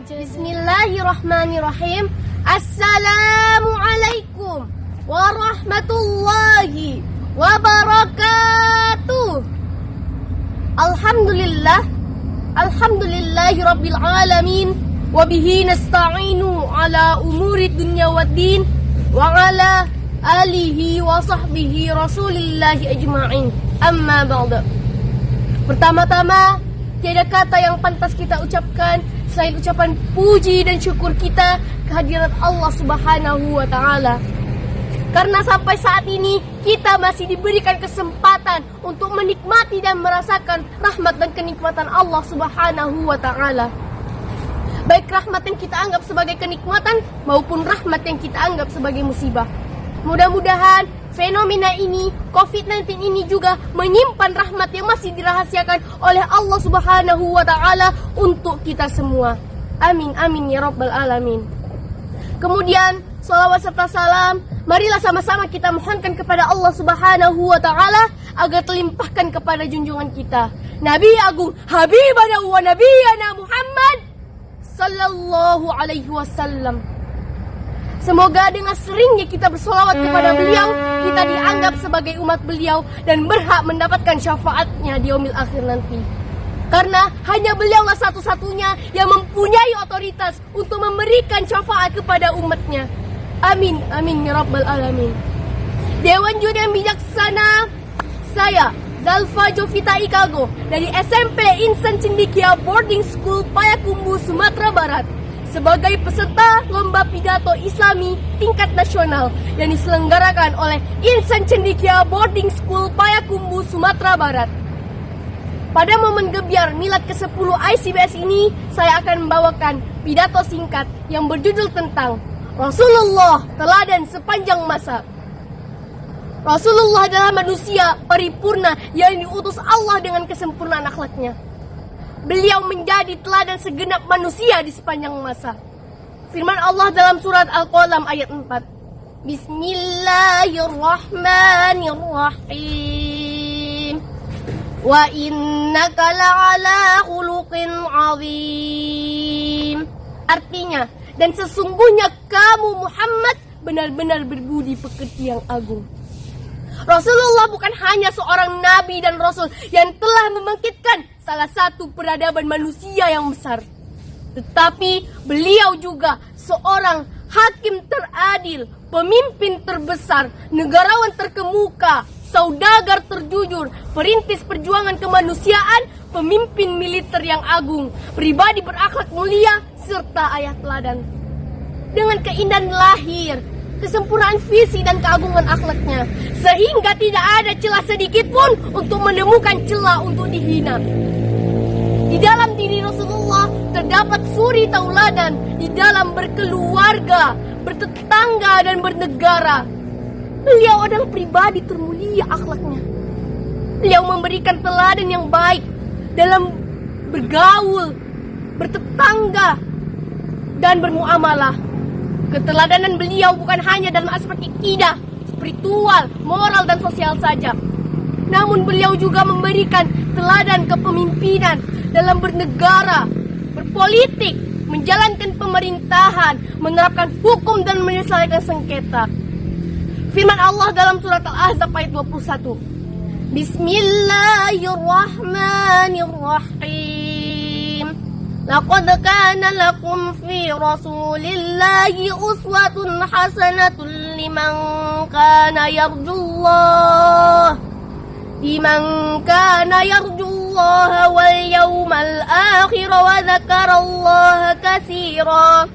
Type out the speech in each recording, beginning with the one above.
Bismillahirrahmanirrahim. Assalamualaikum warahmatullahi wabarakatuh. Alhamdulillahi rabbil alamin. Wabihi nasta'inu ala umuri dunya waddin. Wa ala alihi wa sahbihi rasulillahi ajma'in. Amma ba'da. Pertama-tama, tiada kata yang pantas kita ucapkan selain ucapan puji dan syukur kita kehadirat Allah Subhanahu wa Ta'ala. Karena sampai saat ini kita masih diberikan kesempatan untuk menikmati dan merasakan rahmat dan kenikmatan Allah Subhanahu wa Ta'ala. Baik rahmat yang kita anggap sebagai kenikmatan maupun rahmat yang kita anggap sebagai musibah. Mudah-mudahan fenomena ini, COVID-19 ini juga menyimpan rahmat yang masih dirahasiakan oleh Allah Subhanahu wa Ta'ala untuk kita semua. Amin, amin ya rabbal alamin. Kemudian, salawat serta salam, marilah sama-sama kita mohonkan kepada Allah Subhanahu wa Ta'ala agar terlimpahkan kepada junjungan kita, Nabi Agung Habibana wa Nabiyana Muhammad sallallahu alaihi wasallam. Semoga dengan seringnya kita bersolawat kepada beliau, kita dianggap sebagai umat beliau dan berhak mendapatkan syafaatnya di yaumil akhir nanti. Karena hanya beliaulah satu-satunya yang mempunyai otoritas untuk memberikan syafaat kepada umatnya. Amin, amin ya rabbal alamin. Dewan Juri yang bijaksana, saya Zalfa Jovita Ikago dari SMP Insan Cendekia Boarding School Payakumbuh, Sumatera Barat, sebagai peserta lomba pidato Islami tingkat nasional yang diselenggarakan oleh Insan Cendekia Boarding School Payakumbuh, Sumatera Barat. Pada momen gebiar milad ke-10 ICBS ini, saya akan membawakan pidato singkat yang berjudul tentang Rasulullah teladan sepanjang masa. Rasulullah adalah manusia paripurna yang diutus Allah dengan kesempurnaan akhlaknya. Beliau menjadi teladan segenap manusia di sepanjang masa. Firman Allah dalam surat Al-Qalam ayat 4. Bismillahirrahmanirrahim. Wa innaka la'ala khuluqin 'azim. Artinya, dan sesungguhnya kamu Muhammad benar-benar berbudi pekerti yang agung. Rasulullah bukan hanya seorang nabi dan rasul yang telah membangkitkan salah satu peradaban manusia yang besar, tetapi beliau juga seorang hakim teradil, pemimpin terbesar, negarawan terkemuka, saudagar terjujur, perintis perjuangan kemanusiaan, pemimpin militer yang agung, pribadi berakhlak mulia, serta ayah teladan. Dengan keindahan lahir, kesempurnaan visi dan keagungan akhlaknya, sehingga tidak ada celah sedikit pun untuk menemukan celah untuk dihina. Di dalam diri Rasulullah terdapat suri tauladan di dalam berkeluarga, bertetangga dan bernegara. Beliau adalah pribadi termulia akhlaknya. Beliau memberikan teladan yang baik dalam bergaul, bertetangga, dan bermuamalah. Keteladanan beliau bukan hanya dalam aspek akidah, spiritual, moral, dan sosial saja. Namun beliau juga memberikan teladan kepemimpinan dalam bernegara, berpolitik, menjalankan pemerintahan, menerapkan hukum dan menyelesaikan sengketa. Firman Allah dalam surat Al-Ahzab ayat 21. Bismillahirrahmanirrahim. Laqad kana lakum fi Rasulillahi uswatun hasanatun liman kana yarjullaha wal yawmal akhir wa dzakarallaha katsira.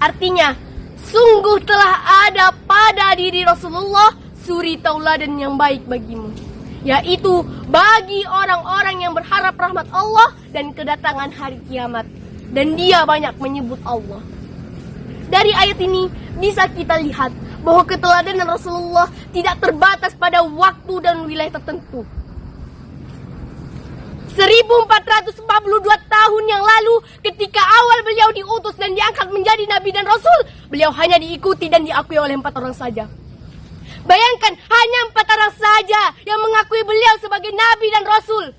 Artinya, sungguh telah ada pada diri Rasulullah suri tauladan yang baik bagimu, yaitu bagi orang-orang yang berharap rahmat Allah dan kedatangan hari kiamat. Dan dia banyak menyebut Allah. Dari ayat ini bisa kita lihat bahwa keteladanan Rasulullah tidak terbatas pada waktu dan wilayah tertentu. 1442 tahun yang lalu, ketika awal beliau diutus dan diangkat menjadi Nabi dan Rasul, beliau hanya diikuti dan diakui oleh 4 orang saja. Bayangkan, hanya 4 orang saja yang mengakui beliau sebagai Nabi dan Rasul.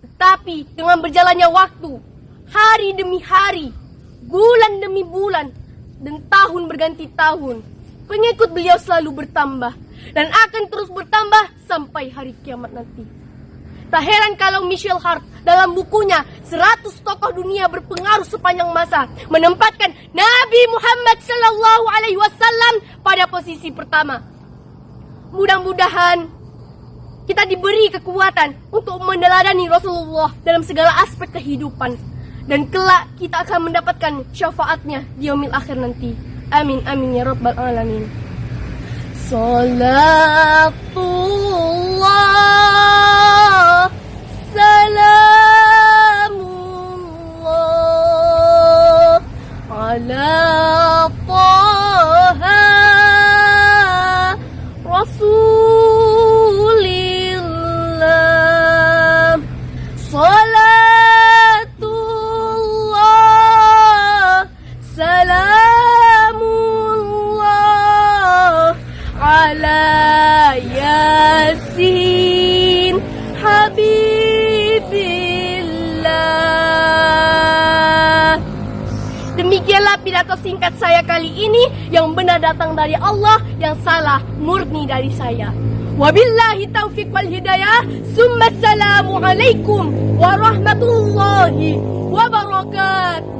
Tetapi dengan berjalannya waktu, hari demi hari, demi bulan dan tahun berganti tahun, pengikut beliau selalu bertambah dan akan terus bertambah sampai hari kiamat nanti. Tak heran kalau Michel Hart dalam bukunya 100 tokoh dunia berpengaruh sepanjang masa menempatkan Nabi Muhammad SAW pada posisi pertama. Mudah-mudahan kita diberi kekuatan untuk meneladani Rasulullah dalam segala aspek kehidupan, dan kelak kita akan mendapatkan syafaatnya di yaumil akhir nanti. Amin amin ya rabbal alamin. Salatullah salamullah ala Taha Rasulillah. Salatullah salamullah ala Yasin Habibillah. Demikianlah pidato singkat saya kali ini. Yang benar datang dari Allah, yang salah murni dari saya. Wabillahi taufiq wal hidayah. Summa assalamu alaikum warahmatullahi wabarakatuh.